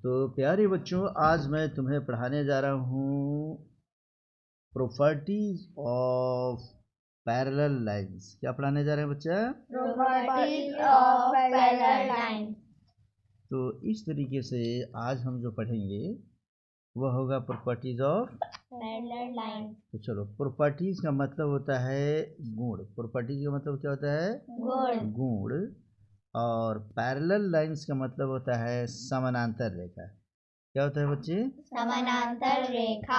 तो प्यारे बच्चों, आज मैं तुम्हें पढ़ाने जा रहा हूँ प्रॉपर्टीज ऑफ पैरेलल लाइंस। क्या पढ़ाने जा रहे हैं बच्चा? Properties of parallel lines. तो इस तरीके से आज हम जो पढ़ेंगे वह होगा प्रॉपर्टीज ऑफ पैरेलल लाइंस। तो चलो, प्रॉपर्टीज का मतलब होता है गुण। प्रॉपर्टीज का मतलब क्या होता है? गुण। और पैरेलल लाइंस का मतलब होता है समानांतर रेखा। क्या होता है बच्चे? समानांतर रेखा।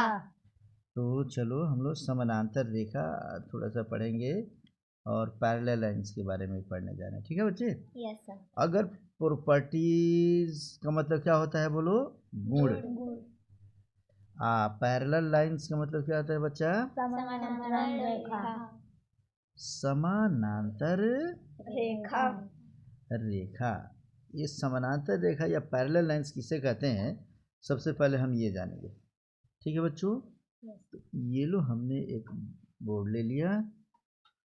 तो चलो हम लोग समानांतर रेखा थोड़ा सा पढ़ेंगे और पैरेलल लाइंस के बारे में पढ़ने जा रहे हैं। ठीक है बच्चे? Yes sir. अगर प्रॉपर्टीज का मतलब क्या होता है बोलो? गुण। पैरेलल लाइंस का मतलब क्या होता है बच्चा? समानांतर रेखा। समानांतर रेखा। रेखा। ये समानांतर रेखा या पैरेलल लाइंस किसे कहते हैं, सबसे पहले हम ये जानेंगे। ठीक है बच्चों? तो ये लो, हमने एक बोर्ड ले लिया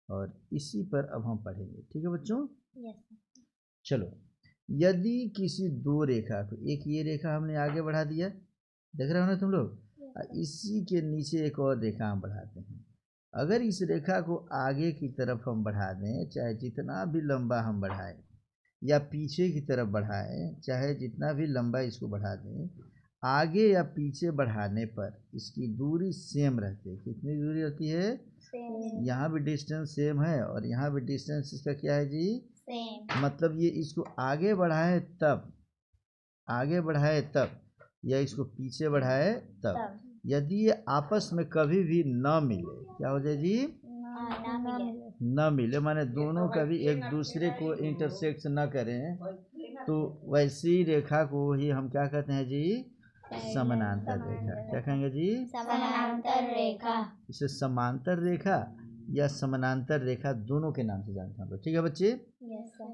और इसी पर अब हम पढ़ेंगे। ठीक है बच्चों? चलो, यदि किसी दो रेखा को, एक ये रेखा हमने आगे बढ़ा दिया, देख रहे हो ना तुम लोग? इसी के नीचे एक और रेखा हम बढ़ाते हैं। अगर इस रेखा को आगे की तरफ हम बढ़ा दें, चाहे जितना भी लंबा हम बढ़ाएं, या पीछे की तरफ बढ़ाएं, चाहे जितना भी लंबा इसको बढ़ा दें, आगे या पीछे बढ़ाने पर इसकी दूरी सेम रहती है। कितनी दूरी रहती है? यहाँ भी डिस्टेंस सेम है और यहाँ भी डिस्टेंस इसका क्या है जी? सेम। मतलब ये इसको आगे बढ़ाए तब, आगे बढ़ाए तब, या इसको पीछे बढ़ाए तब, यदि ये आपस में कभी भी न मिले, क्या हो जाए जी? न मिले माने दोनों कभी एक दूसरे को इंटरसेक्ट न करें, तो वैसी रेखा को ही हम क्या कहते हैं जी? समानांतर रेखा। क्या कहेंगे जी? समानांतर रेखा। इसे समांतर रेखा या समानांतर रेखा दोनों के नाम से जानते हैं। ठीक है बच्चे?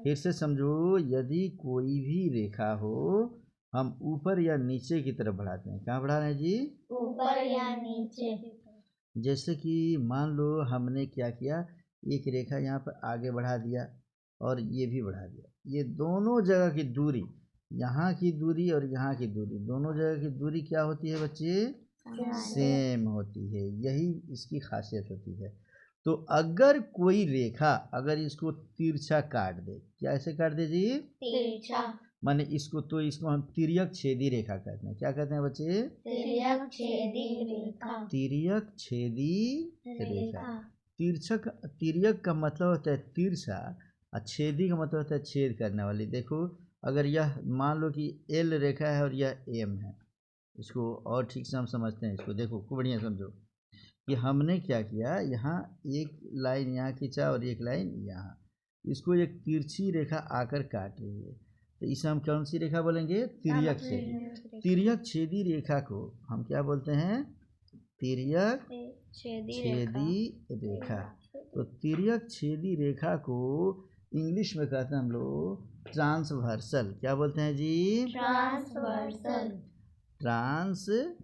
फिर से समझो, यदि कोई भी रेखा हो, हम ऊपर या नीचे की तरफ बढ़ाते हैं। कहाँ बढ़ा रहे हैं जी? ऊपर या नीचे। जैसे कि मान लो हमने क्या किया, एक रेखा यहाँ पर आगे बढ़ा दिया और ये भी बढ़ा दिया। ये दोनों जगह की दूरी, यहाँ की दूरी और यहाँ की दूरी, दोनों जगह की दूरी क्या होती है बच्चे? सेम होती है। यही इसकी खासियत होती है। तो अगर कोई रेखा, अगर इसको तिरछा काट दे, क्या ऐसे काट दे जी? तिरछा। माने इसको, तो इसको हम तिर्यक छेदी रेखा कहते हैं। क्या कहते हैं बच्चे? तिर्यक छेदी रेखा। तिर्यक छेदी रेखा। तिरछक, तिर्यक का मतलब होता है तिरछा और छेदी का मतलब होता है छेद करने वाली। देखो, अगर यह मान लो कि एल रेखा है और यह एम है, इसको और ठीक से हम समझते हैं। इसको देखो, खूब बढ़िया समझो कि हमने क्या किया, यहाँ एक लाइन यहाँ खींचा और एक लाइन यहाँ, इसको एक तिरछी रेखा आकर काट रही है, तो इसे हम कौन सी रेखा बोलेंगे? तिर्यक छेदी। तिर्यक छेदी रेखा को हम क्या बोलते हैं? तिर्यक छेदी रेखा। तो तिर्यक छेदी रेखा को इंग्लिश में कहते हैं हम लोग ट्रांसवर्सल। क्या बोलते हैं जी? ट्रांसवर्सल। ट्रांसवर्सल।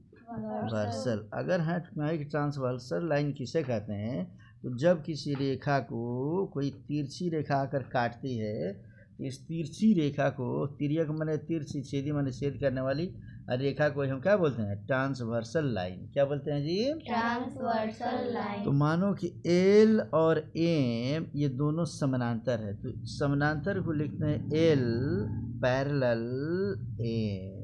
अगर है ट्रांसवर्सल लाइन किसे कहते हैं, तो जब किसी रेखा को कोई तिरछी रेखा आकर काटती है, इस तिरछी रेखा को, तिर्यक माने तिरछी, छेदी माने छेद करने वाली, और रेखा को हम क्या बोलते हैं? Transversal line. क्या बोलते हैं जी? Transversal line. तो मानो कि एल और एम ये दोनों समानांतर है, तो समानांतर को लिखते हैं एल पैरेलल एम।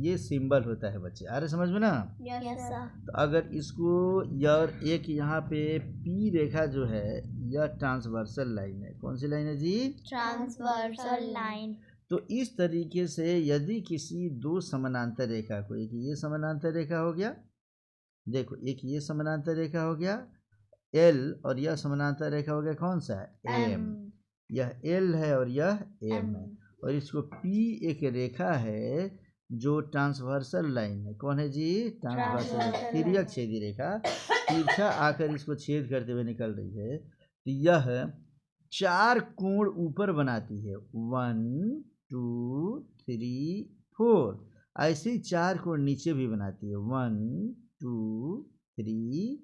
ये सिंबल होता है बच्चे। आ रहे समझ में ना? Yes sir. तो अगर इसको, यार एक यहाँ पे पी रेखा जो है, यह ट्रांसवर्सल लाइन है। कौन सी लाइन है जी? Transversal line. तो इस तरीके से यदि किसी दो समानांतर रेखा को, एक ये समानांतर रेखा हो गया, देखो एक ये समानांतर रेखा हो गया एल, और यह समानांतर रेखा हो गया कौन सा है? एम। यह एल है और यह एम है, और इसको पी एक रेखा है जो ट्रांसवर्सल लाइन है। कौन है जी? ट्रांसवर्सल। तिर्यक छेदी रेखा तिरछा आकर इसको छेद करते हुए निकल रही है, तो यह चार कोण ऊपर बनाती है। 1 2 3 4। ऐसे ही चार कोण नीचे भी बनाती है। 1 2 3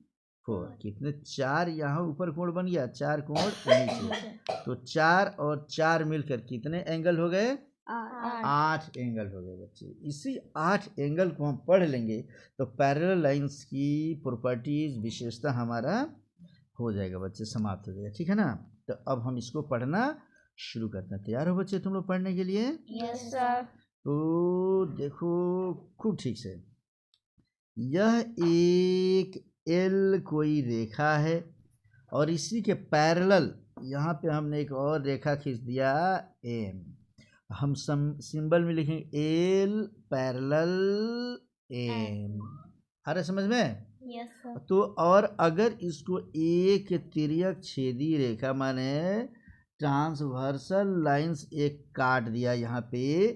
4। कितने? चार यहाँ ऊपर कोण बन गया, चार कोण नीचे, तो चार और चार मिलकर कितने एंगल हो गए? 8 एंगल हो गए बच्चे। इसी 8 एंगल को हम पढ़ लेंगे तो पैरेलल लाइंस की प्रॉपर्टीज विशेषता हमारा हो जाएगा बच्चे, समाप्त हो जाएगा। ठीक है ना। तो अब हम इसको पढ़ना शुरू करते हैं। तैयार हो बच्चे तुम लोग पढ़ने के लिए? Yes sir. तो देखो खूब ठीक से, यह एक एल कोई रेखा है और इसी के पैरेलल यहाँ पे हमने एक और रेखा खींच दिया एम। हम सिंबल में लिखेंगे एल पैरेलल एम। आ रहा समझ में? Yes sir. तो और अगर इसको एक तिर्यक छेदी रेखा माने ट्रांसवर्सल लाइंस एक काट दिया यहाँ पे,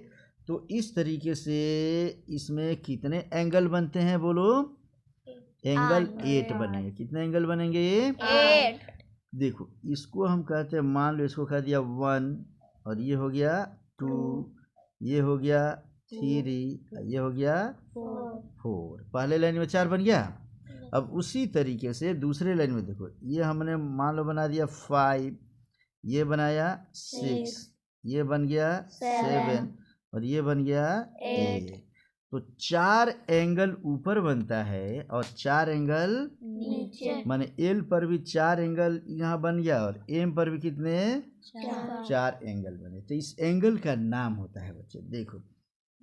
तो इस तरीके से इसमें कितने एंगल बनते हैं बोलो? एंगल 8 बनेंगे। कितने एंगल बनेंगे? 8। देखो इसको हम कहते हैं, मान लो इसको कह दिया 1 और ये हो गया 2, ये हो गया 3, ये हो गया 4। पहले लाइन में 4 बन गया। अब उसी तरीके से दूसरे लाइन में देखो, ये हमने मान लो बना दिया 5, ये बनाया 6, ये बन गया 7 और ये बन गया 8। तो 4 एंगल ऊपर बनता है और 4 एंगल नीचे। माने एल पर भी 4 एंगल यहाँ बन गया और एम पर भी कितने? 4 एंगल बने। तो इस एंगल का नाम होता है बच्चे, देखो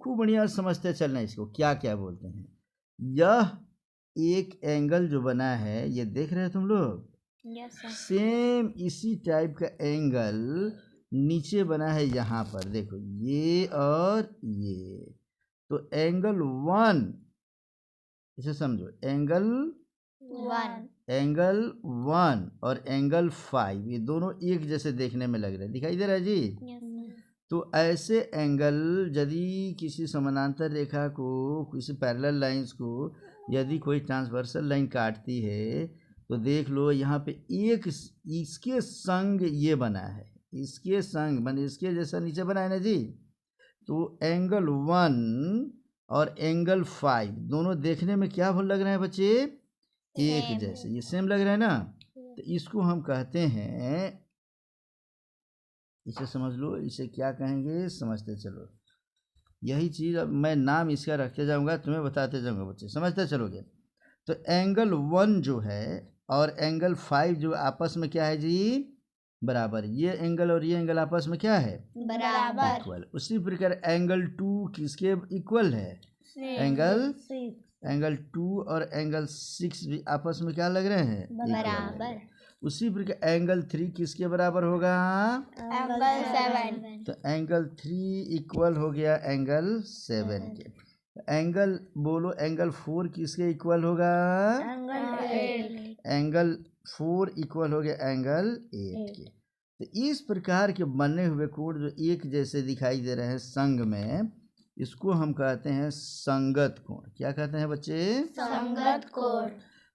खूब बढ़िया समझते चलना इसको क्या क्या बोलते हैं। यह एक एंगल जो बना है, ये देख रहे हो तुम लोग? Yes sir. सेम इसी टाइप का एंगल नीचे बना है यहाँ पर, देखो ये और ये। तो एंगल 1, इसे समझो, एंगल 1 और एंगल 5 ये दोनों एक जैसे देखने में लग रहे हैं, दिखाई दे रहा है जी? Yes sir. तो ऐसे एंगल यदि किसी समानांतर रेखा को, किसी पैरेलल लाइंस को यदि कोई ट्रांसवर्सल लाइन काटती है, तो देख लो यहाँ पे एक इसके संग ये बना है, इसके संग माने इसके जैसा नीचे बना है ना जी। तो एंगल 1 और एंगल 5 दोनों देखने में क्या लग रहे हैं बच्चे? एक जैसे, ये सेम लग रहा है ना। तो इसको हम कहते हैं, इसे समझ लो, इसे क्या कहेंगे समझते चलो। यही चीज़ अब मैं नाम इसका रखते जाऊंगा, तुम्हें बताते जाऊंगा बच्चे, समझते चलोगे। तो एंगल 1 जो है और एंगल 5 जो आपस में क्या है जी? बराबर। ये एंगल और ये एंगल आपस में क्या है? बराबर। इक्वल। उसी प्रकार एंगल 2 किसके इक्वल है? एंगल 2 और एंगल 6 भी आपस में क्या लग रहे हैं? बराबर। उसी प्रकार एंगल 3 किसके बराबर होगा? एंगल 7। तो एंगल 3 इक्वल हो गया एंगल 7 के। एंगल बोलो, एंगल 4 किसके इक्वल होगा? एंगल 4 इक्वल हो गया एंगल 8 के। तो इस प्रकार के बने हुए कोण जो एक जैसे दिखाई दे रहे हैं संग में, इसको हम कहते हैं संगत कोण। क्या कहते हैं बच्चे? संगत कोण।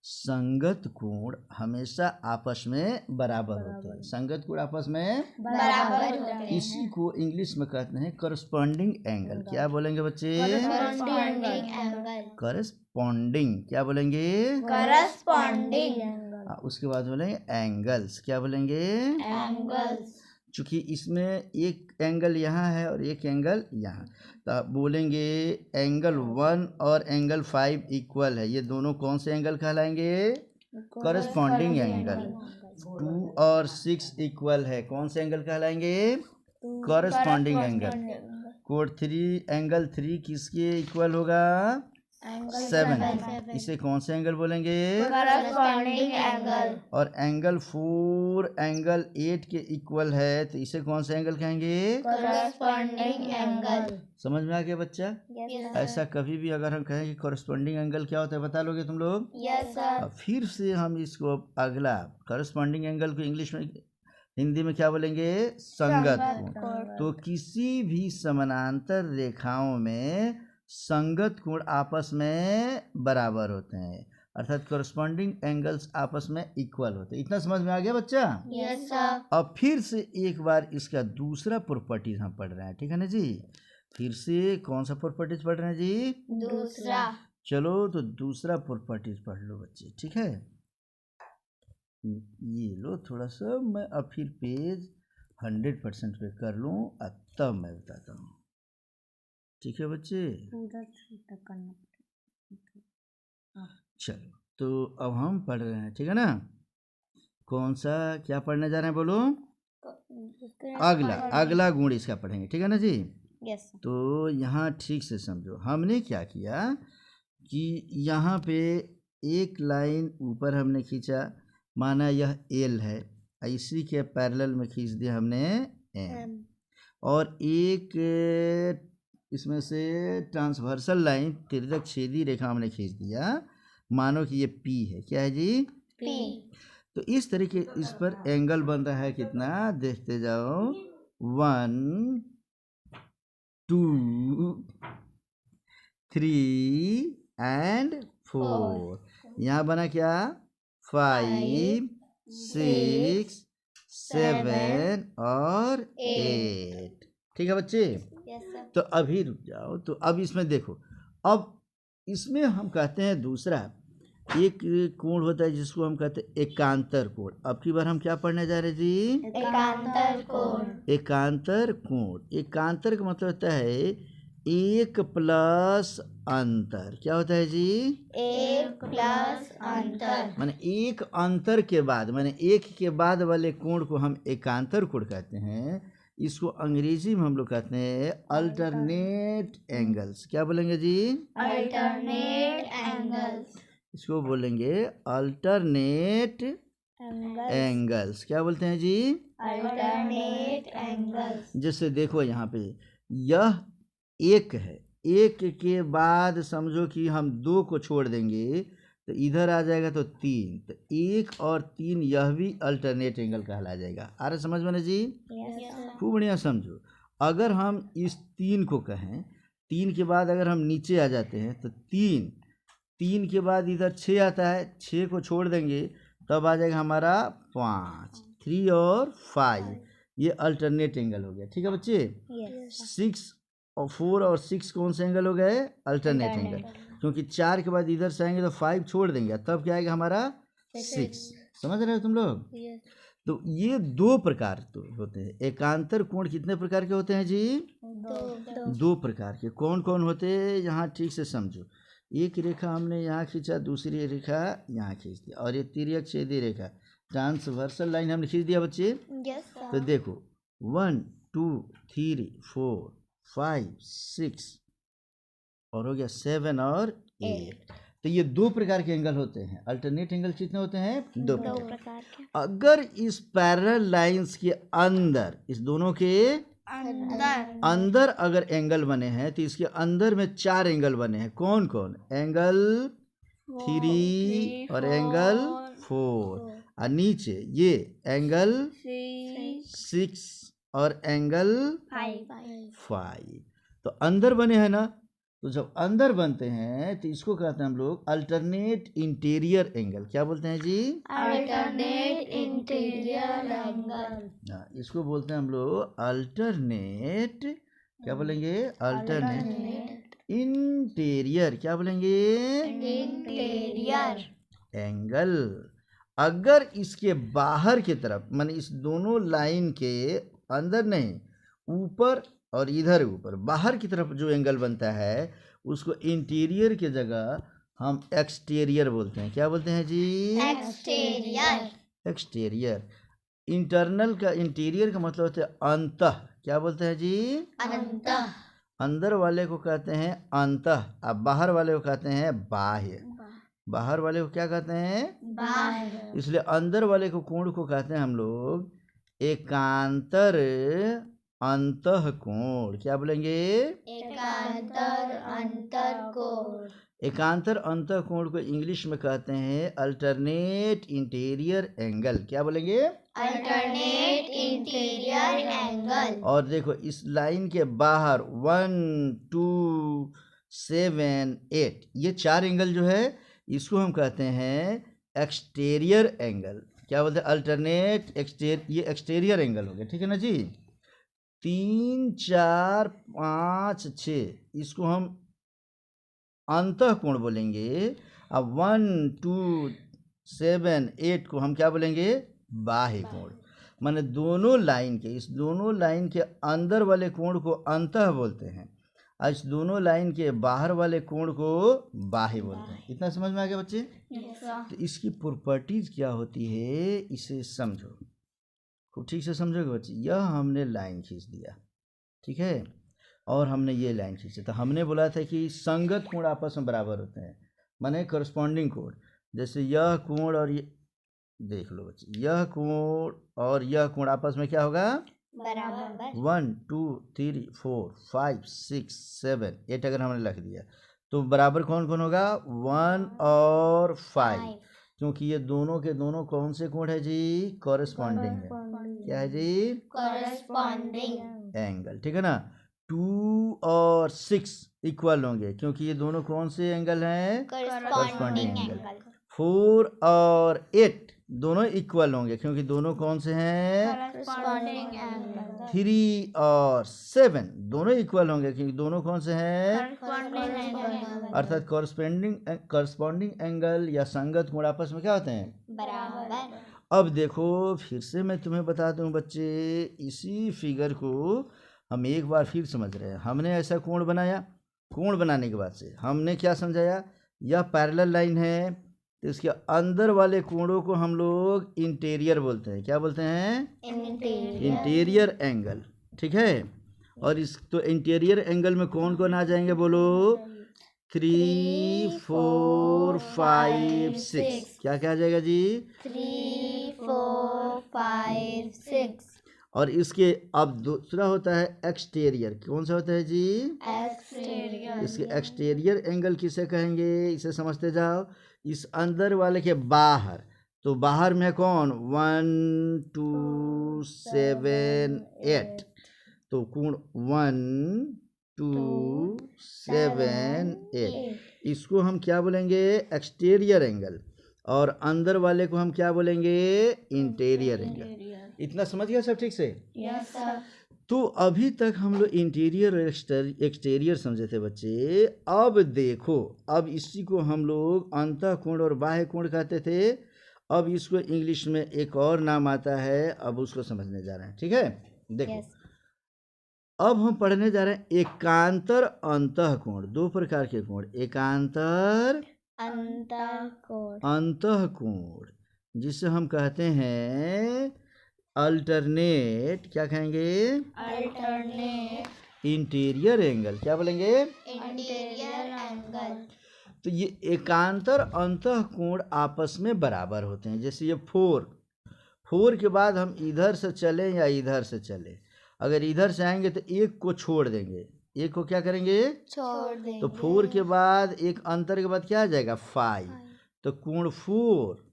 संगत कोण हमेशा आपस में बराबर होते हैं। संगत कोण आपस में बराबर होते हैं। इसी को इंग्लिश में कहते हैं करस्पॉन्डिंग एंगल। क्या बोलेंगे बच्चे? Corresponding angle. करस्पॉन्डिंग, क्या बोलेंगे? करस्पॉन्डिंग। उसके बाद बोलेंगे एंगल्स। क्या बोलेंगे? एंगल्स। चूंकि इसमें एक एंगल यहाँ है और एक एंगल यहाँ, तो आप बोलेंगे एंगल 1 और एंगल 5 इक्वल है। ये दोनों कौन से एंगल कहलाएंगे? Corresponding angle. 2 और 6 इक्वल है, कौन से एंगल कहलाएंगे? Corresponding angle. कोड 3 एंगल 3 किसके इक्वल होगा? 7। इसे कौन से एंगल बोलेंगे? Corresponding angle. और एंगल 4 एंगल 8 के इक्वल है, तो इसे कौन सा एंगल कहेंगे? Corresponding angle. समझ में आ गया बच्चा? ऐसा कभी भी अगर हम कहें कि करस्पॉन्डिंग एंगल क्या होता है बता लोगे तुम लोग? Yes sir. अब फिर से हम इसको अगला करस्पॉन्डिंग एंगल को इंग्लिश में, हिंदी में क्या बोलेंगे? संगत कोण। तो किसी भी समानांतर रेखाओं में संगत कोण आपस में बराबर होते हैं, अर्थात करस्पॉन्डिंग एंगल्स आपस में इक्वल होते हैं। इतना समझ में आ गया बच्चा? Yes sir. अब फिर से एक बार इसका दूसरा प्रॉपर्टीज हम पढ़ रहे हैं, ठीक है ना जी? फिर से कौन सा प्रॉपर्टीज पढ़ रहे हैं जी? दूसरा। चलो तो दूसरा प्रॉपर्टीज पढ़ लो बच्चे, ठीक है? ये लो थोड़ा सा मैं अब फिर पेज 100% पे कर लूँ, अब तब मैं बताता हूँ। ठीक है बच्चे। पूरा छोटा करना चलो तो अब हम पढ़ रहे हैं, ठीक है ना। कौन सा क्या पढ़ने जा रहे हैं बोलो। अगला अगला गुण इसका पढ़ेंगे, ठीक है ना जी। यस तो यहाँ ठीक से समझो, हमने क्या किया कि यहाँ पे एक लाइन ऊपर हमने खींचा, माना यह एल है, इसी के पैरेलल में खींच दिया हमने एम, और एक इसमें से ट्रांसवर्सल लाइन तिर्यक छेदी रेखा हमने खींच दिया, मानो कि ये पी है। क्या है जी? पी। तो इस तरीके इस पर एंगल बन रहा है कितना, देखते जाओ। 1 2 3 एंड 4। यहाँ बना क्या? 5 6 7 और 8। ठीक है बच्चे। तो अभी रुक जाओ, तो अब इसमें देखो, अब इसमें हम कहते हैं दूसरा एक कोण होता है जिसको हम कहते हैं एकांतर कोण। अब की बार हम क्या पढ़ने जा रहे हैं जी? एकांतर कोण। एकांतर कोण। एकांतर का मतलब होता है एक प्लस अंतर। क्या होता है जी? एक प्लस अंतर। माने एक अंतर के बाद, माने एक के बाद वाले कोण को हम एकांतर कोण कहते हैं। इसको अंग्रेजी में हम लोग कहते हैं अल्टरनेट एंगल्स। क्या बोलेंगे जी? Alternate angles. इसको बोलेंगे अल्टरनेट एंगल्स। क्या बोलते हैं जी? Alternate angles. जैसे देखो यहाँ पे यह एक है, एक के बाद समझो कि हम 2 को छोड़ देंगे तो इधर आ जाएगा तो 3, तो 1 और 3 यह भी अल्टरनेट एंगल कहला जाएगा। आ रहा समझ में ना जी? खूब बढ़िया समझो। अगर हम इस 3 को कहें, 3 के बाद अगर हम नीचे आ जाते हैं तो 3 के बाद इधर 6 आता है, 6 को छोड़ देंगे तब आ जाएगा हमारा 5, 3 और 5, ये अल्टरनेट एंगल हो गया। ठीक है बच्चे। 6 और 4 और 6 कौन से एंगल हो गए? Alternate angle. क्योंकि 4 के बाद इधर से आएंगे तो 5 छोड़ देंगे, तब क्या आएगा हमारा 6। समझ रहे हो तुम लोग? तो ये 2 प्रकार तो होते हैं। एकांतर कोण कितने प्रकार के होते हैं जी? 2 प्रकार के। कौन कौन होते हैं यहाँ ठीक से समझो। एक रेखा हमने यहाँ खींचा, दूसरी रेखा यहाँ खींच दी, और ये तिर्यक छेदी रेखा ट्रांसवर्सल लाइन हमने खींच दिया बच्चे। तो देखो 1 2 3 4 5 6 और हो गया 7 और 8। तो ये 2 प्रकार के एंगल होते हैं। अल्टरनेट एंगल कितने होते हैं? 2 प्रकार के। अगर इस पैरेलल लाइंस के अंदर, इस दोनों के अंदर अगर एंगल बने हैं तो इसके अंदर में 4 एंगल बने हैं। कौन कौन? एंगल 3 और एंगल 4, और नीचे ये एंगल 6 और एंगल 5। तो अंदर बने हैं ना, तो जब अंदर बनते हैं तो इसको कहते हैं हम लोग अल्टरनेट इंटीरियर एंगल। क्या बोलते हैं जी? Alternate interior angle. इसको बोलते हैं हम लोग अल्टरनेट, क्या बोलेंगे? Alternate interior. क्या बोलेंगे? Interior angle. अगर इसके बाहर की तरफ, माने इस दोनों लाइन के अंदर नहीं, ऊपर और इधर ऊपर बाहर की तरफ जो एंगल बनता है उसको इंटीरियर की जगह हम एक्सटीरियर बोलते हैं। क्या बोलते हैं जी? एक्सटीरियर। एक्सटीरियर। इंटरनल का, इंटीरियर का मतलब होता है अंतः। क्या बोलते हैं जी? अंतः। अंदर वाले को कहते हैं अंतः, अब बाहर वाले को कहते हैं बाह्य। बाहर वाले को क्या कहते हैं? बाह्य। इसलिए अंदर वाले को कोण को कहते हैं हम लोग एकांतर अंतः कोण। क्या बोलेंगे? एकांतर अंतर कोण। एकांतर अंतः कोण को इंग्लिश में कहते हैं अल्टरनेट इंटीरियर एंगल। क्या बोलेंगे? Alternate interior angle. और देखो इस लाइन के बाहर 1 2 7 8 ये 4 एंगल जो है इसको हम कहते हैं एक्सटीरियर एंगल। क्या बोलते हैं? अल्टरनेट ये एक्सटीरियर एंगल हो गया। ठीक है ना जी। 3 4 5 6 इसको हम अंतः कोण बोलेंगे। अब 1 2 7 8 को हम क्या बोलेंगे? बाह्य कोण। माने दोनों लाइन के, इस दोनों लाइन के अंदर वाले कोण को अंतः बोलते हैं, इस दोनों लाइन के बाहर वाले कोण को बाह्य बोलते हैं। इतना समझ में आ गया बच्चे? Yes, sir. तो इसकी प्रॉपर्टीज क्या होती है इसे समझो, खूब ठीक से समझोगे बच्चे। यह हमने लाइन खींच दिया, ठीक है, और हमने ये लाइन खींची। तो हमने बोला था कि संगत कोण आपस में बराबर होते हैं, माने करस्पॉन्डिंग कोण। जैसे यह कोण और ये, देख लो बच्चे, यह कोण और यह कोण आपस में क्या होगा? बराबर। 1 2 3 4 5 6 7 8 अगर हमने लिख दिया तो बराबर कौन कौन होगा? 1 और 5, क्योंकि ये दोनों के दोनों कौन से कोण है जी? कॉरेस्पॉन्डिंग है। क्या है जी? Corresponding. एंगल, ठीक है ना। 2 और 6 इक्वल होंगे, क्योंकि ये दोनों कौन से एंगल हैं? Corresponding angle. 4 और 8 दोनों इक्वल होंगे, क्योंकि दोनों कौन से हैं? Corresponding angle. 3 और 7 दोनों इक्वल होंगे, क्योंकि दोनों कौन से हैं? Corresponding angle. अर्थात कॉरस्पॉन्डिंग एंगल या संगत कोण आपस में क्या होते हैं? बराबर. अब देखो फिर से मैं तुम्हें बता दूं बच्चे, इसी फिगर को हम एक बार फिर समझ रहे हैं। हमने ऐसा कोण बनाया, कोण बनाने के बाद से हमने क्या समझाया? यह पैरेलल लाइन है, तो इसके अंदर वाले कोणों को हम लोग इंटीरियर बोलते हैं। क्या बोलते हैं? इंटीरियर एंगल, ठीक है। और इस तो इंटीरियर एंगल में कौन कौन आ जाएंगे बोलो? 3 4 5 6। क्या क्या आ जाएगा जी? 3 4 5 6. और इसके अब दूसरा होता है एक्सटीरियर। कौन सा होता है जी? Exterior. इसके एक्सटीरियर एंगल किसे कहेंगे? इसे समझते जाओ। इस अंदर वाले के बाहर, तो बाहर में कौन? 1 2 7 8, तो कोण 1 2 7 8, इसको हम क्या बोलेंगे? Exterior angle. और अंदर वाले को हम क्या बोलेंगे? Interior angle. इतना समझ गया सब ठीक से? Yes, sir. तो अभी तक हम लोग इंटीरियर और एक्सटीरियर समझे थे बच्चे। अब देखो, अब इसी को हम लोग अंतःकोण और बाह्य कोण कहते थे। अब इसको इंग्लिश में एक और नाम आता है, अब उसको समझने जा रहे हैं, ठीक है। देखो Yes. अब हम पढ़ने जा रहे हैं एकांतर अंतःकोण। दो प्रकार के कोण, एकांतर अंतःकोण. अंतःकोण, जिसे हम कहते हैं अल्टरनेट, क्या कहेंगे? Alternate interior angle. क्या बोलेंगे? interior angle. तो ये एकांतर अंतःकोण आपस में बराबर होते हैं। जैसे ये 4 के बाद हम इधर से चले या इधर से चले, अगर इधर से आएंगे तो एक को छोड़ देंगे, एक को क्या करेंगे? छोड़ देंगे. तो 4 के बाद एक अंतर के बाद क्या आ जाएगा? 5। तो कोण 4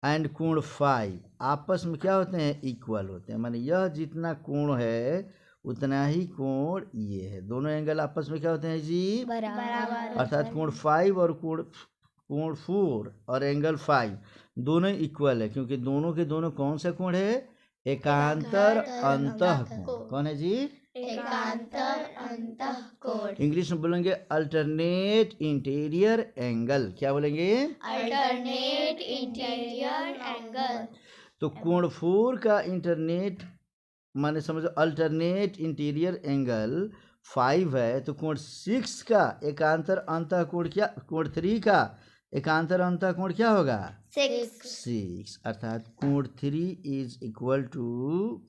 एंड कोण 5 आपस में क्या होते हैं? इक्वल होते हैं। माने यह जितना कोण है उतना ही कोण ये है। दोनों एंगल आपस में क्या होते हैं जी? बराबर. अर्थात कोण 5 और कोण 4 और एंगल 5 दोनों इक्वल है, क्योंकि दोनों के दोनों कौन सा कोण है? एकांतर अंतःकोण। कौन है जी? एकांतर अंतःकोण. इंग्लिश में बोलेंगे अल्टरनेट इंटीरियर एंगल। क्या बोलेंगे? Alternate interior angle. तो कोण 4 का इंटरनेट माने समझो अल्टरनेट इंटीरियर एंगल 5 है, तो कोण 6 का एकांतर अंतःकोण क्या? कोण 3 का एकांतर अंतःकोण क्या होगा? 6। अर्थात कोण 3 इज इक्वल टू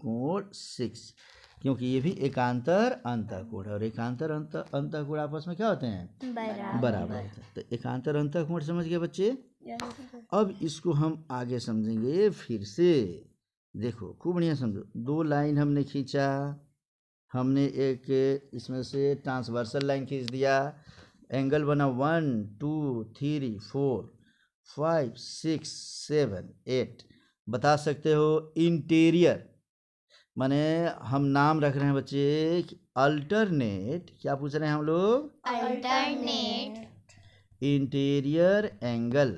कोण 6, क्योंकि ये भी एकांतर अंतःकोण है। और एकांतर अंतःकोण आपस में क्या होते हैं? बराबर होते हैं। तो एकांतर अंतःकोण समझ गए बच्चे? अब इसको हम आगे समझेंगे फिर से। देखो खूब बढ़िया समझो। 2 लाइन हमने खींचा, हमने एक इसमें से ट्रांसवर्सल लाइन खींच दिया, एंगल बना 1 2 3 4 5 6 7 8। बता सकते हो इंटीरियर, माने हम नाम रख रहे हैं बच्चे अल्टरनेट। क्या पूछ रहे हैं हम लोग? Alternate interior angle.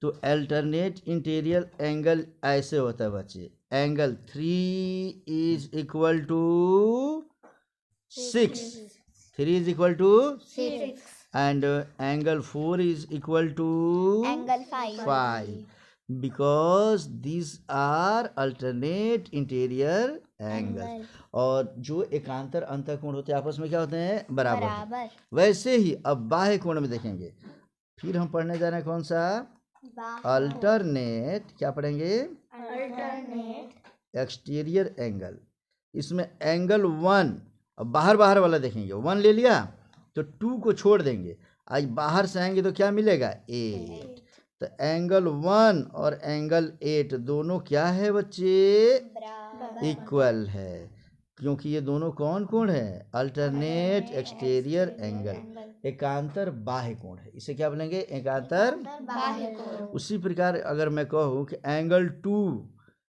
तो अल्टरनेट इंटीरियर एंगल ऐसे होता है बच्चे, angle 3 is equal to 6, 3 is equal to 6. And angle 4 is equal to Angle 5. because these are alternate interior angle. और जो एकांतर अंतःकोण होते हैं आपस में क्या होते हैं, बराबर। बराबर। वैसे ही अब बाह्य कोण में देखेंगे, फिर हम पढ़ने जा रहे हैं कौन सा, अल्टरनेट, क्या पढ़ेंगे, अल्टरनेट एक्सटीरियर एंगल। इसमें एंगल 1, अब बाहर बाहर वाला देखेंगे, 1 ले लिया तो 2 को छोड़ देंगे, आज बाहर से आएंगे तो क्या मिलेगा, 8। तो एंगल 1 और एंगल 8 दोनों क्या है बच्चे, इक्वल है, क्योंकि ये दोनों कौन कोण है, अल्टरनेट एक्सटीरियर एंगल, एकांतर बाह्य कोण है। इसे क्या बोलेंगे, एकांतर बाह्य कोण। उसी प्रकार अगर मैं कहूँ कि एंगल 2,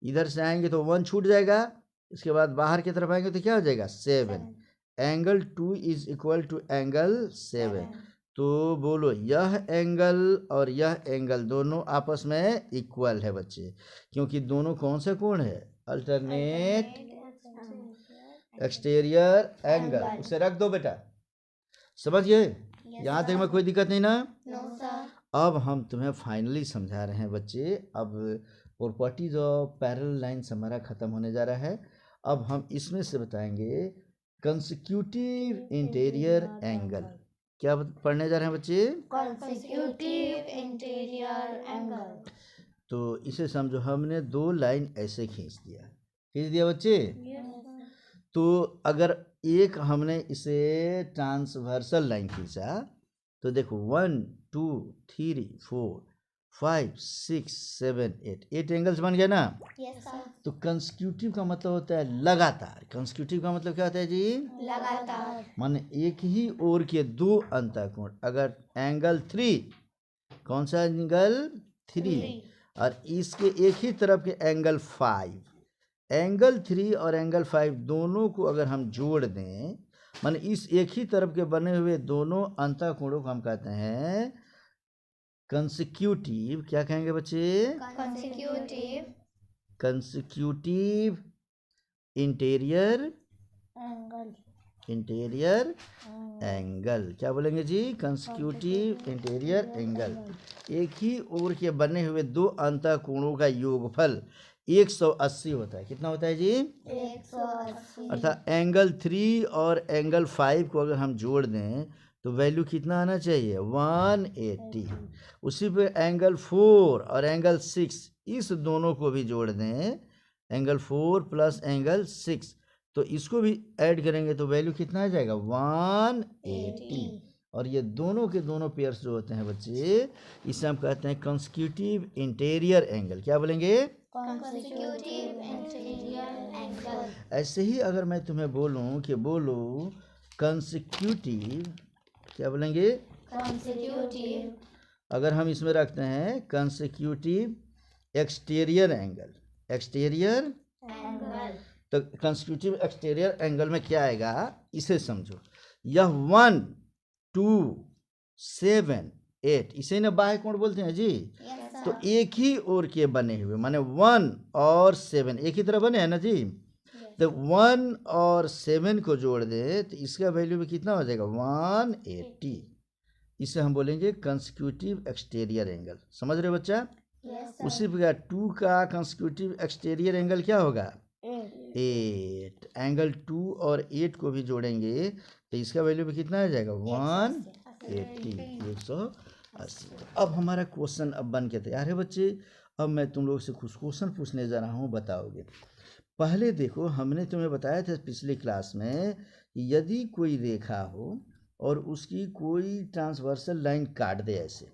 इधर से आएंगे तो 1 छूट जाएगा, इसके बाद बाहर की तरफ आएंगे तो क्या हो जाएगा, 7। Angle 2 is equal to angle 7। तो बोलो यह एंगल और यह एंगल दोनों आपस में इक्वल है बच्चे, क्योंकि दोनों कौन से कोण है, अल्टरनेट एक्सटीरियर एंगल। उसे रख दो बेटा, समझ गए, यहाँ तक में कोई दिक्कत नहीं ना। अब हम तुम्हें फाइनली समझा रहे हैं बच्चे, अब प्रॉपर्टीज ऑफ पैरेलल लाइन्स हमारा खत्म होने जा रहा है। अब हम इसमें से बताएंगे कंसेक्यूटिव इंटीरियर एंगल। क्या पढ़ने जा रहे हैं बच्चे, कंसेक्यूटिव इंटीरियर एंगल। तो इसे समझो, हमने 2 लाइन ऐसे खींच दिया बच्चे। तो अगर एक हमने इसे ट्रांसवर्सल लाइन खींचा तो देखो 1 2 3 4 5 6 7 8 एंगल्स बन गया ना। तो कंसेक्यूटिव का मतलब होता है लगातार। कंसेक्यूटिव का मतलब क्या होता है जी, लगातार। माने एक ही ओर के 2 अंतःकोण। अगर एंगल 3, कौन सा एंगल 3, और इसके एक ही तरफ के एंगल 5, एंगल 3 और एंगल 5 दोनों को अगर हम जोड़ दें, माने इस एक ही तरफ के बने हुए दोनों अंतःकोणों को हम कहते हैं कंसेक्यूटिव। क्या कहेंगे बच्चे, consecutive consecutive interior angle. Interior angle. क्या बोलेंगे जी, कंसेक्यूटिव इंटीरियर एंगल। एक ही ओर के बने हुए 2 अंतःकोणों का योगफल 180 होता है। कितना होता है जी, 180। अर्थात एंगल 3 और एंगल 5 को अगर हम जोड़ दें तो वैल्यू कितना आना चाहिए, 180। उसी पे एंगल 4 और एंगल 6, इस दोनों को भी जोड़ दें, एंगल 4 प्लस एंगल 6, तो इसको भी ऐड करेंगे तो वैल्यू कितना आ जाएगा, 180। और ये दोनों के दोनों पेयर्स जो होते हैं बच्चे, इसे हम कहते हैं कंसेक्यूटिव इंटीरियर एंगल। क्या बोलेंगे, कंसेक्यूटिव इंटीरियर एंगल। ऐसे ही अगर मैं तुम्हें बोलूं कि बोलो कंसेक्यूटिव, क्या बोलेंगे, कंसेक्यूटिव। अगर हम इसमें रखते हैं consecutive exterior angle, exterior angle. तो कंसेक्यूटिव एक्सटीरियर एंगल में क्या आएगा, इसे समझो। यह 1 2 7 8, इसे ना बाह्य कोण बोलते हैं जी। तो एक ही ओर के बने हुए, माने 1 और 7 एक ही तरह बने हैं ना जी। तो 1 और 7 को जोड़ दे तो इसका वैल्यू भी कितना हो जाएगा, 180। इसे हम बोलेंगे कंसेक्यूटिव एक्सटीरियर एंगल। समझ रहे हो बच्चा। उसी प्रकार 2 का कंसेक्यूटिव एक्सटीरियर एंगल क्या होगा, 8। एंगल 2 और 8 को भी जोड़ेंगे तो इसका वैल्यू भी कितना आ जाएगा, 180, 180। अब हमारा क्वेश्चन अब बन के तैयार है बच्चे। अब मैं तुम लोग से कुछ क्वेश्चन पूछने जा रहा हूँ, बताओगे। पहले देखो, हमने तुम्हें बताया था पिछली क्लास में कि यदि कोई रेखा हो और उसकी कोई ट्रांसवर्सल लाइन काट दे ऐसे,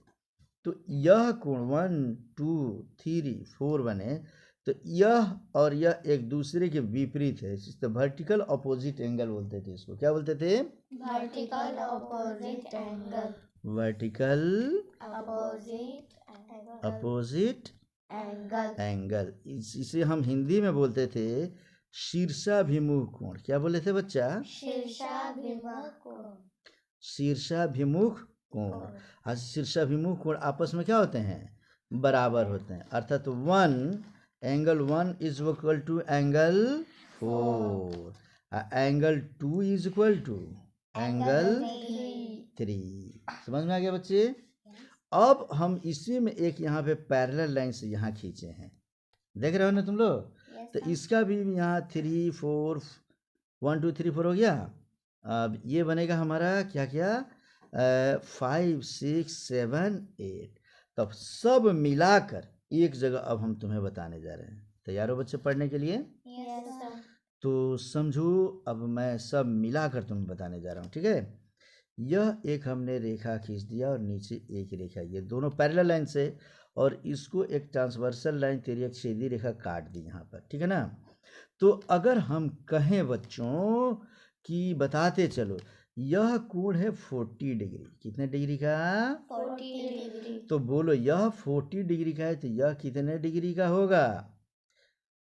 तो यह कोण 1 2 3 4 बने, तो यह और यह एक दूसरे के विपरीत है। तो वर्टिकल अपोजिट एंगल बोलते थे इसको। क्या बोलते थे, vertical opposite angle. Vertical opposite opposite angle. Angle. इसे हम हिंदी में बोलते थे शीर्षाभिमुख कोण। क्या बोले थे बच्चा, शीर्षाभिमुख कोण। शीर्षाभिमुख कोण। हाँ, शीर्षाभिमुख कोण आपस में क्या होते हैं, बराबर होते हैं। अर्थात 1 angle 1 is equal to angle 4, angle 2 is equal to angle 3। समझ में आ गया बच्चे। अब हम इसी में एक यहाँ पे पैरेलल लाइन से यहाँ खींचे हैं, देख रहे हो ना तुम लोग। Yes, तो sir. इसका भी यहाँ 3 4 1 2 3 4 हो गया। अब ये बनेगा हमारा क्या क्या 5 6 7 8। तब सब मिलाकर एक जगह अब हम तुम्हें बताने जा रहे हैं। तैयार हो बच्चे पढ़ने के लिए? Yes, sir. तो समझो अब मैं सब मिलाकर तुम्हें बताने जा रहा हूँ, ठीक है। यह एक हमने रेखा खींच दिया और नीचे एक रेखा, ये दोनों पैरेलल लाइन से, और इसको एक ट्रांसवर्सल लाइन तिर्यक छेदी रेखा काट दी यहाँ पर, ठीक है ना। तो अगर हम कहें बच्चों कि बताते चलो यह कोण है 40 डिग्री, कितने डिग्री का? 40 degree. तो बोलो यह 40 डिग्री का है तो यह कितने डिग्री का होगा?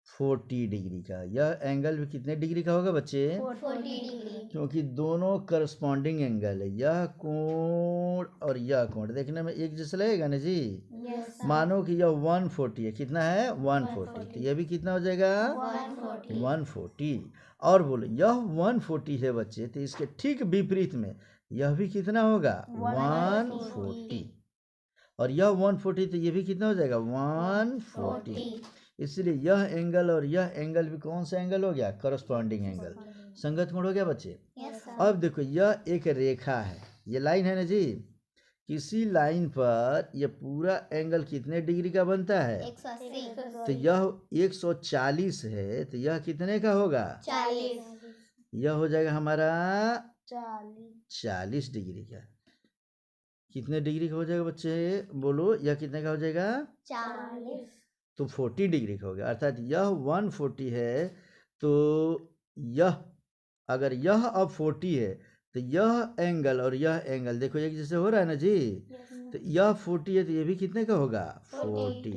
40 डिग्री का। यह एंगल भी कितने डिग्री का होगा बच्चे? 40 degree. क्योंकि दोनों करस्पॉन्डिंग एंगल है, यह कोण और यह कोण देखने में एक जैसा लगेगा ना जी। Yes, sir. मानो कि यह 140 है, कितना है? 140। तो यह भी कितना हो जाएगा? 140. 140। और बोलो यह 140 है बच्चे, तो इसके ठीक विपरीत में यह भी कितना होगा? 140। और यह 140 तो ये भी कितना हो जाएगा? 140। इसलिए यह एंगल और यह एंगल भी कौन सा एंगल हो गया? करस्पॉन्डिंग एंगल, संगत कोण हो गया बच्चे। Yes, sir. अब देखो यह एक रेखा है, ये लाइन है ना जी। किसी लाइन पर यह पूरा एंगल कितने डिग्री का बनता है? 180. तो यह 140 है, तो यह कितने का होगा? 40. यह हो जाएगा हमारा 40. 40 डिग्री का। कितने डिग्री का हो जाएगा बच्चे? बोलो यह कितने का हो जाएगा? 40. तो 40 डिग्री का हो गया। अर्थात यह 140 है, तो यह अगर यह अब 40 है तो यह एंगल और यह एंगल देखो एक जैसे हो रहा है ना जी। तो यह 40 है तो ये भी कितने का होगा? 40।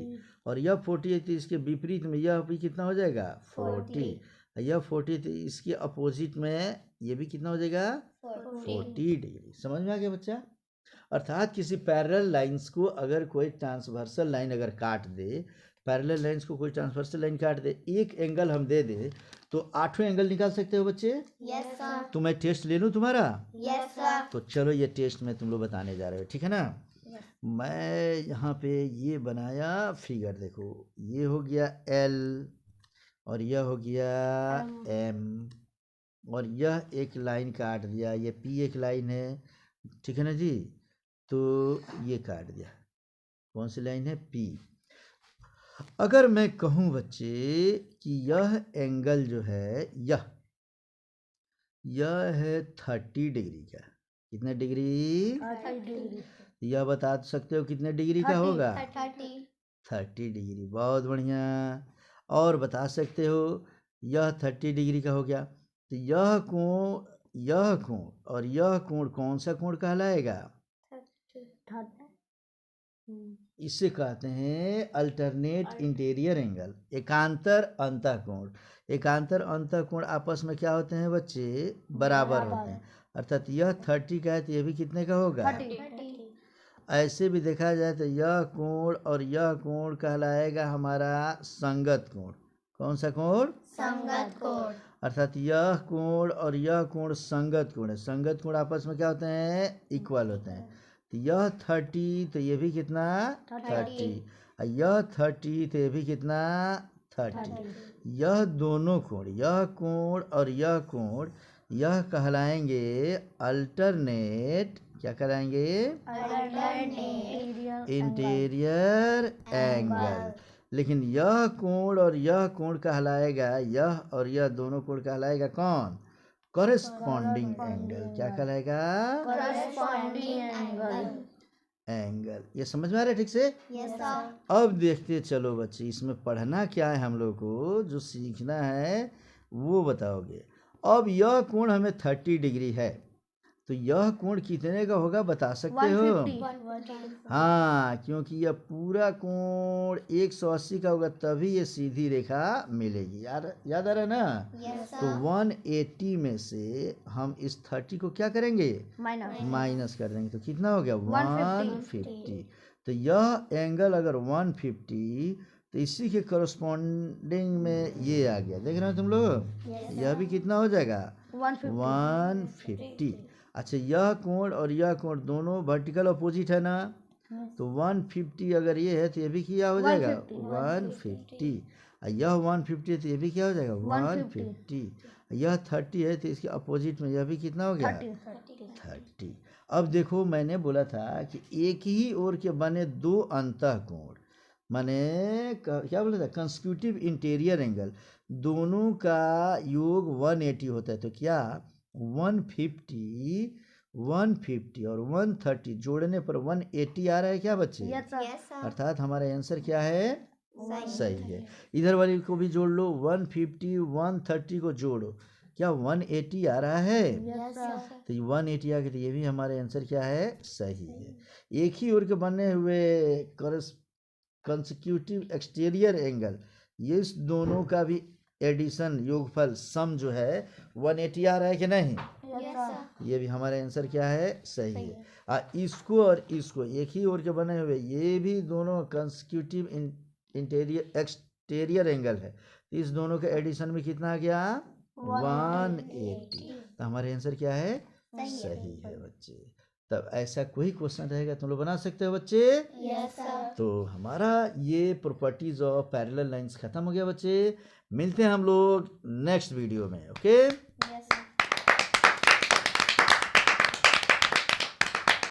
और यह 40 है तो इसके विपरीत में यह भी कितना हो जाएगा? 40। यह 40 तो इसके अपोजिट में ये भी कितना हो जाएगा? 40 डिग्री। समझ में आ गया बच्चा? अर्थात किसी पैरेलल लाइंस को अगर कोई ट्रांसवर्सल लाइन अगर काट दे, पैरेलल लाइंस को कोई ट्रांसवर्सल लाइन काट दे, एक एंगल हम दे दे तो 8 एंगल निकाल सकते हो बच्चे। Yes, sir. तो मैं टेस्ट ले लूँ तुम्हारा? Yes, sir. तो चलो ये टेस्ट मैं तुम लोग बताने जा रहे हो, ठीक है ना। मैं यहाँ पे ये बनाया फिगर, देखो ये हो गया L और यह हो गया M और यह एक लाइन काट दिया, ये P एक लाइन है, ठीक है ना जी। तो ये काट दिया, कौन सी लाइन है? P। अगर मैं कहूँ बच्चे कि यह एंगल जो है यह है 30 डिग्री का, कितने डिग्री? 30. यह बता सकते हो कितने डिग्री का होगा? 30. 30 डिग्री। बहुत बढ़िया। और बता सकते हो यह 30 डिग्री का हो गया, तो यह कोण और यह कोण कौन सा कोण कहलाएगा? इसे कहते हैं अल्टरनेट इंटीरियर एंगल, एकांतर अंतःकोण। एकांतर अंतःकोण आपस में क्या होते हैं बच्चे? बराबर होते हैं। अर्थात यह 30 का है तो यह भी कितने का होगा? 30. ऐसे भी देखा जाए तो यह कोण और यह कोण कहलाएगा हमारा संगत कोण। कौन सा कोण? संगत कोण. अर्थात यह कोण और यह कोण संगत कोण है। संगत कोण आपस में क्या होते हैं? इक्वल होते हैं। तो यह 30 तो ये भी कितना? 30। और यह 30 तो ये भी कितना? 30। यह दोनों कोण, यह कोण और यह कोण, यह कहलाएंगे अल्टरनेट, क्या कहलाएंगे? Alternate interior angle. लेकिन यह कोण और यह कोण कहलाएगा, यह और यह दोनों कोण कहलाएगा कौन? Corresponding angle. क्या कहलाएगा? corresponding angle. ये समझ में आ रहा है ठीक से? Yes, sir. अब देखते चलो बच्चे, इसमें पढ़ना क्या है हम लोग को, जो सीखना है वो बताओगे। अब यह कोण हमें 30 डिग्री है, तो यह कोण कितने का होगा बता सकते हो? 150. हाँ, क्योंकि यह पूरा कोण 180 का होगा तभी ये सीधी रेखा मिलेगी। याद आ रहा है ना? Yes, तो sir. 180 में से हम इस 30 को क्या करेंगे? माइनस कर देंगे, तो कितना हो गया? 150। तो यह एंगल अगर 150, तो इसी के करस्पॉन्डिंग में ये आ गया, देख रहे हो तुम लोग? यह भी कितना हो जाएगा? 150। अच्छा, यह कोण और यह कोण दोनों वर्टिकल अपोजिट है ना, तो 150 अगर ये है तो ये भी क्या हो जाएगा? 150। यह 150 है तो ये भी क्या हो जाएगा 150। 150। यह 30 है तो इसके अपोजिट में यह भी कितना हो गया 30। अब देखो मैंने बोला था कि एक ही ओर के बने दो अंतःकोण माने क्या बोला था कंसेक्यूटिव इंटीरियर एंगल दोनों का योग 180 होता है तो क्या 150 150 और 130 जोड़ने पर 180 आ रहा है क्या बच्चे? Yes sir. अर्थात हमारा आंसर क्या है? सही है। इधर वाली को भी जोड़ लो 150 130 को जोड़ो क्या 180 आ रहा है? Yes sir. तो 180 आ गया तो ये भी हमारे आंसर क्या है? सही है। एक ही ओर के बने हुए कंसेक्यूटिव एक्सटीरियर एंगल ये इस दोनों का भी एडिशन योगफल सम जो है 180 आ रहा है कि नहीं? Yes sir. ये भी हमारा आंसर क्या है? सही है। इसको और इसको एक ही ओर के बने हुए ये भी दोनों कंसेक्यूटिव इंटीरियर एक्सटीरियर एंगल है तो इस दोनों का एडिशन में कितना आ गया? 180। तो हमारे आंसर क्या है? सही है बच्चे। तब ऐसा कोई क्वेश्चन रहेगा तुम लोग बना सकते हो बच्चे? Yes sir. तो हमारा ये प्रॉपर्टीज ऑफ पैरेलल लाइंस खत्म हो गया बच्चे। मिलते हैं हम लोग नेक्स्ट वीडियो में। ओके।